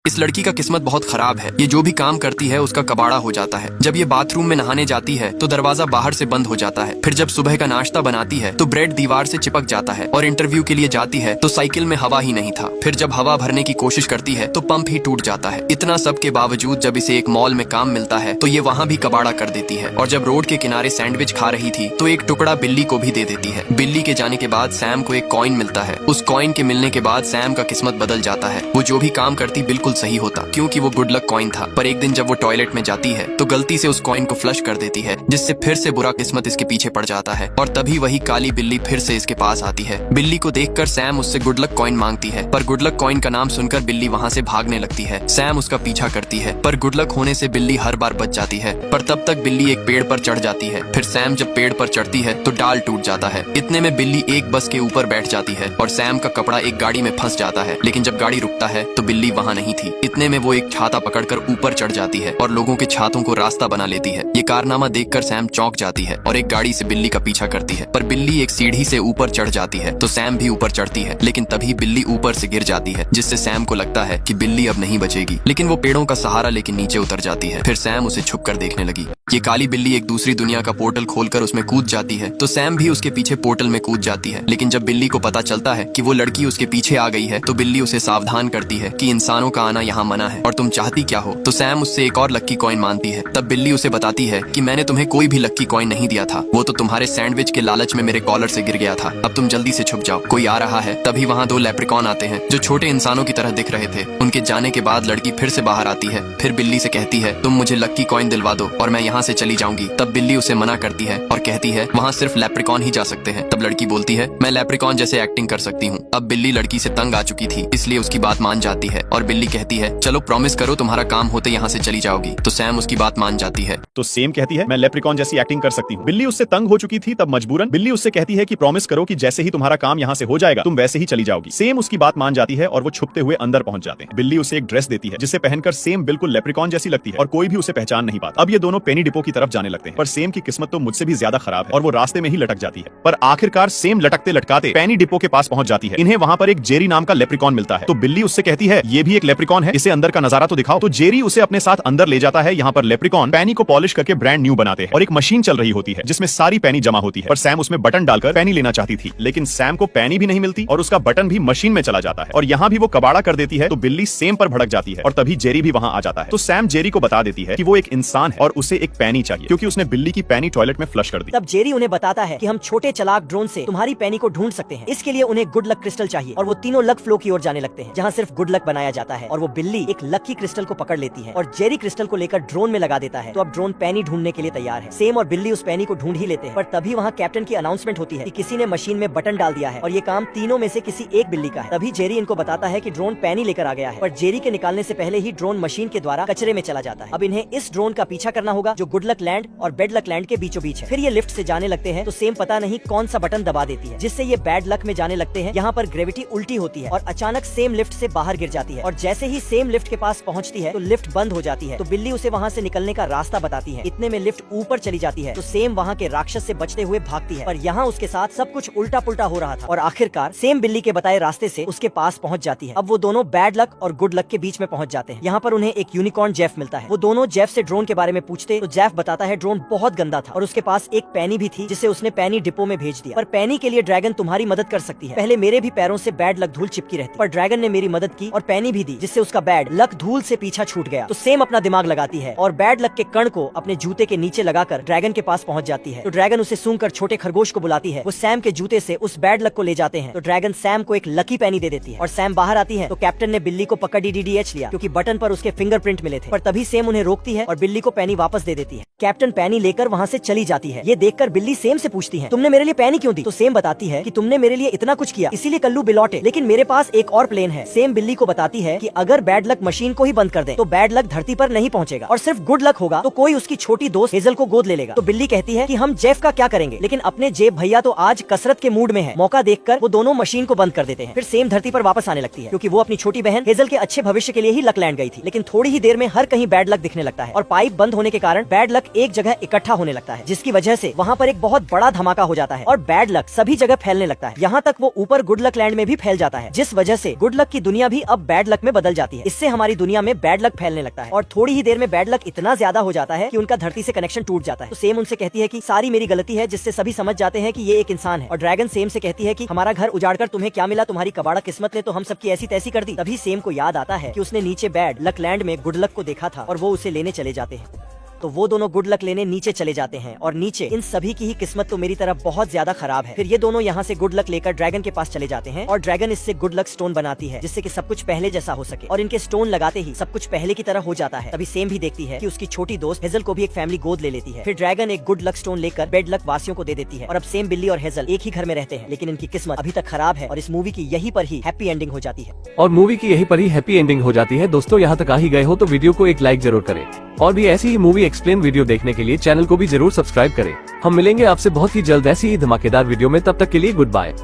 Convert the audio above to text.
इस लड़की का किस्मत बहुत खराब है। ये जो भी काम करती है उसका कबाड़ा हो जाता है। जब ये बाथरूम में नहाने जाती है तो दरवाजा बाहर से बंद हो जाता है। फिर जब सुबह का नाश्ता बनाती है तो ब्रेड दीवार से चिपक जाता है। और इंटरव्यू के लिए जाती है तो साइकिल में हवा ही नहीं था। फिर जब हवा भरने की कोशिश करती है तो पंप ही टूट जाता है। इतना सब के बावजूद जब इसे एक मॉल में काम मिलता है तो ये वहाँ भी कबाड़ा कर देती है। और जब रोड के किनारे सैंडविच खा रही थी तो एक टुकड़ा बिल्ली को भी दे देती है। बिल्ली के जाने के बाद सैम को एक कॉइन मिलता है। उस कॉइन के मिलने के बाद सैम का किस्मत बदल जाता है। वो जो भी काम करती बिल्कुल सही होता, क्योंकि वो गुड लक कॉइन था। पर एक दिन जब वो टॉयलेट में जाती है तो गलती से उस कॉइन को फ्लश कर देती है, जिससे फिर से बुरा किस्मत इसके पीछे पड़ जाता है। और तभी वही काली बिल्ली फिर से इसके पास आती है। बिल्ली को देखकर सैम उससे गुड लक कॉइन मांगती है, पर गुड लक कॉइन का नाम सुनकर बिल्ली वहाँ से भागने लगती है। सैम उसका पीछा करती है, पर गुड लक होने से बिल्ली हर बार बच जाती है। पर तब तक बिल्ली एक पेड़ पर चढ़ जाती है। फिर सैम जब पेड़ पर चढ़ती है तो डाल टूट जाता है। इतने में बिल्ली एक बस के ऊपर बैठ जाती है और सैम का कपड़ा एक गाड़ी में फंस जाता है। लेकिन जब गाड़ी रुकता है तो बिल्ली वहाँ नहीं थी। इतने में वो एक छाता पकड़कर ऊपर चढ़ जाती है और लोगों के छातों को रास्ता बना लेती है। ये कारनामा देखकर सैम चौंक जाती है और एक गाड़ी से बिल्ली का पीछा करती है। पर बिल्ली एक सीढ़ी से ऊपर चढ़ जाती है तो सैम भी ऊपर चढ़ती है। लेकिन तभी बिल्ली ऊपर से गिर जाती है, जिससे सैम को लगता है कि बिल्ली अब नहीं बचेगी। लेकिन वो पेड़ों का सहारा लेके नीचे उतर जाती है। फिर सैम उसे छुप कर देखने लगी। ये काली बिल्ली एक दूसरी दुनिया का पोर्टल खोलकर उसमें कूद जाती है तो सैम भी उसके पीछे पोर्टल में कूद जाती है। लेकिन जब बिल्ली को पता चलता है कि वो लड़की उसके पीछे आ गई है तो बिल्ली उसे सावधान करती है कि इंसानों का आना यहाँ मना है और तुम चाहती क्या हो। तो सैम उससे एक और लक्की कॉइन मांगती है। तब बिल्ली उसे बताती है कि मैंने तुम्हें कोई भी लक्की कॉइन नहीं दिया था, वो तो तुम्हारे सैंडविच के लालच में मेरे कॉलर से गिर गया था। अब तुम जल्दी से छुप जाओ, कोई आ रहा है। तभी वहाँ दो लेप्रिकॉन आते हैं जो छोटे इंसानों की तरह दिख रहे थे। उनके जाने के बाद लड़की फिर से बाहर आती है। फिर बिल्ली से कहती है तुम मुझे लक्की कॉइन दिलवा दो और मैं यहाँ से चली जाऊंगी। तब बिल्ली उसे मना करती है और कहती है वहाँ सिर्फ लेप्रिकॉन ही जा सकते हैं। तब लड़की बोलती है मैं लेप्रिकॉन जैसे एक्टिंग कर सकती हूँ। अब बिल्ली लड़की से तंग आ चुकी थी, इसलिए उसकी बात मान जाती है और बिल्ली कहती है चलो प्रॉमिस करो तुम्हारा काम होते यहाँ से चली जाओगी। तो सैम उसकी बात मान जाती है। तो सेम कहती है मैं लेप्रिकॉन जैसी एक्टिंग कर सकती हूँ। बिल्ली उससे तंग हो चुकी थी, तब मजबूरन बिल्ली उससे कहती है कि प्रॉमिस करो कि जैसे ही तुम्हारा काम यहाँ से हो जाएगा तुम वैसे ही चली जाओगी। सेम उसकी बात मान जाती है और वो छुपते हुए अंदर पहुंच जाते हैं। बिल्ली उसे एक ड्रेस देती है जिसे पहनकर सेम बिल्कुल लेप्रिकॉन जैसी लगती है और कोई भी उसे पहचान नहीं पाता। अब ये दोनों पेनी डिपो की तरफ जाने लगते हैं, पर सेम की किस्मत तो मुझसे भी ज्यादा खराब है और वो रास्ते में ही लटक जाती है। पर आखिरकार सेम लटकते लटकाते पेनी डिपो के पास पहुंच जाती है। इन्हें वहाँ पर एक जेरी नाम का लेप्रिकॉन मिलता है। तो बिल्ली उससे कहती है ये भी एक लेप्रिकॉन है, इसे अंदर का नजारा तो दिखाओ। तो जेरी उसे अपने साथ अंदर ले जाता है। यहाँ पर लेप्रिकॉन पैनी को पॉलिश करके ब्रांड न्यू बनाते हैं और एक मशीन चल रही होती है जिसमें सारी पैनी जमा होती है। पर सैम उसमें बटन डालकर पैनी लेना चाहती थी, लेकिन सैम को पैनी भी नहीं मिलती और उसका बटन भी मशीन में चला जाता है और यहाँ भी वो कबाड़ा कर देती है। तो बिल्ली सेम पर भड़क जाती है और तभी जेरी भी वहाँ आ जाता है। तो सैम जेरी को बता देती है कि वो एक इंसान है और उसे एक पैनी चाहिए, क्योंकि उसने बिल्ली की पैनी टॉयलेट में फ्लश कर दी। तब जेरी उन्हें बताता है कि हम छोटे चलाक ड्रोन से तुम्हारी पैनी को ढूंढ सकते हैं। इसके लिए उन्हें गुड लक क्रिस्टल चाहिए और वो तीनों लक फ्लो की ओर जाने लगते हैं, जहाँ सिर्फ गुड लक बनाया जाता है। और वो बिल्ली एक लकी क्रिस्टल को पकड़ लेती है और जेरी क्रिस्टल को लेकर ड्रोन में लगा देता है। तो अब ड्रोन पैनी ढूंढने के लिए तैयार है। सेम और बिल्ली उस पैनी को ढूंढ ही लेते हैं। पर तभी वहाँ कैप्टन की अनाउंसमेंट होती है कि किसी ने मशीन में बटन डाल दिया है और ये काम तीनों में से किसी एक बिल्ली का है। तभी जेरी इनको बताता है कि ड्रोन पैनी लेकर आ गया है, पर जेरी के निकालने से पहले ही ड्रोन मशीन के द्वारा कचरे में चला जाता है। अब इन्हें इस ड्रोन का पीछा करना होगा जो गुड लक लैंड और बैड लक लैंड के बीचों बीच है। फिर ये लिफ्ट से जाने लगते हैं तो सेम पता नहीं कौन सा बटन दबा देती है जिससे ये बैड लक में जाने लगते हैं। यहाँ पर ग्रेविटी उल्टी होती है और अचानक सेम लिफ्ट से बाहर गिर जाती है और जैसे ही सेम लिफ्ट के पास पहुँचती है तो लिफ्ट बंद हो जाती है। तो बिल्ली उसे वहाँ से निकलने का रास्ता बताती है। इतने में लिफ्ट ऊपर चली जाती है तो सेम वहाँ के राक्षस से बचते हुए भागती है, पर यहाँ उसके साथ सब कुछ उल्टा पुल्टा हो रहा था और आखिरकार सेम बिल्ली के बताए रास्ते से उसके पास पहुँच जाती है। अब वो दोनों बैड लक और गुड लक के बीच में पहुँच जाते हैं। यहाँ पर उन्हें एक यूनिकॉर्न जेफ मिलता है। वो दोनों जेफ से ड्रोन के बारे में पूछते तो जेफ बताता है ड्रोन बहुत गंदा था और उसके पास एक पैनी भी थी जिसे उसने पैनी डिपो में भेज दिया। पर पैनी के लिए ड्रैगन तुम्हारी मदद कर सकती है। पहले मेरे भी पैरों से बैड लक धूल चिपकी रहती, पर ड्रैगन ने मेरी मदद की और पैनी भी दी, जिससे उसका बैड लक धूल से पीछा छूट गया। तो सेम अपना दिमाग लगाती है और बैड लक के कण को अपने जूते के नीचे लगाकर ड्रैगन के पास पहुंच जाती है। तो ड्रैगन उसे सूंघकर छोटे खरगोश को बुलाती है। वो सैम के जूते से उस बैड लक को ले जाते हैं। तो ड्रैगन सैम को एक लकी पैनी दे देती है और सैम बाहर आती है तो कैप्टन ने बिल्ली को पकड़ DDH लिया क्योंकि बटन पर उसके फिंगरप्रिंट मिले थे। पर तभी सेम उन्हें रोकती है और बिल्ली को पैनी वापस दे देती है। कैप्टन पैनी लेकर वहाँ से चली जाती है। ये देखकर बिल्ली सेम से पूछती है तुमने मेरे लिए पैनी क्यों दी? तो सेम बताती है कि तुमने मेरे लिए इतना कुछ किया इसीलिए कल्लू बिलौटे, लेकिन मेरे पास एक और प्लेन है। सेम बिल्ली को बताती है कि अगर बैड लक मशीन को ही बंद कर दे तो बैड लक धरती पर नहीं पहुंचेगा और सिर्फ गुड लक होगा तो कोई उसकी छोटी दोस्त हेजल को गोद ले लेगा। तो बिल्ली कहती है कि हम जेफ का क्या करेंगे, लेकिन अपने जेब भैया तो आज कसरत के मूड में है। मौका देखकर वो दोनों मशीन को बंद कर देते हैं। फिर सेम धरती पर वापस आने लगती है क्योंकि वो अपनी छोटी बहन हेजल के अच्छे भविष्य के लिए ही लकलैंड गई थी। लेकिन थोड़ी ही देर में हर कहीं बैड लक दिखने लगता है और पाइप बंद होने के कारण बैड लक एक जगह इकट्ठा होने लगता है, जिसकी वजह से वहाँ पर एक बहुत बड़ा धमाका हो जाता है और बैड लक सभी जगह फैलने लगता है। यहाँ तक वो ऊपर गुड लक लैंड में भी फैल जाता है, जिस वजह से गुड लक की दुनिया भी अब बैड लक में बदल बदल जाती है। इससे हमारी दुनिया में बैड लक फैलने लगता है और थोड़ी ही देर में बैड लक इतना ज्यादा हो जाता है कि उनका धरती से कनेक्शन टूट जाता है। तो सेम उनसे कहती है कि सारी मेरी गलती है, जिससे सभी समझ जाते हैं कि ये एक इंसान है। और ड्रैगन सेम से कहती है कि हमारा घर उजाड़कर तुम्हें क्या मिला, तुम्हारी कबाड़ा किस्मत ने तो हम सबकी ऐसी तैसी कर दी। तभी सेम को याद आता है कि उसने नीचे बैड लक लैंड में गुड लक को देखा था और वो उसे लेने चले जाते हैं। तो वो दोनों गुड लक लेने नीचे चले जाते हैं और नीचे इन सभी की ही किस्मत तो मेरी तरफ बहुत ज्यादा खराब है। फिर ये दोनों यहाँ से गुड लक लेकर ड्रैगन के पास चले जाते हैं और ड्रैगन इससे गुड लक स्टोन बनाती है, जिससे कि सब कुछ पहले जैसा हो सके। और इनके स्टोन लगाते ही सब कुछ पहले की तरह हो जाता है। तभी सेम भी देखती है कि उसकी छोटी दोस्त हेजल को भी एक फैमिली गोद ले लेती है। फिर ड्रैगन एक गुड लक स्टोन लेकर बेड लक वासियों को दे देती है और अब सेम, बिल्ली और हेजल एक ही घर में रहते हैं, लेकिन इनकी किस्मत अभी तक खराब है और इस मूवी की यहीं पर ही हैप्पी एंडिंग हो जाती है। और मूवी की यहीं पर ही हैप्पी एंडिंग हो जाती है। दोस्तों यहाँ तक आ ही गए हो तो वीडियो को एक लाइक जरूर करें और भी ऐसी ही मूवी एक्सप्लेन वीडियो देखने के लिए चैनल को भी जरूर सब्सक्राइब करें। हम मिलेंगे आपसे बहुत ही जल्द ऐसी ही धमाकेदार वीडियो में, तब तक के लिए गुड बाय।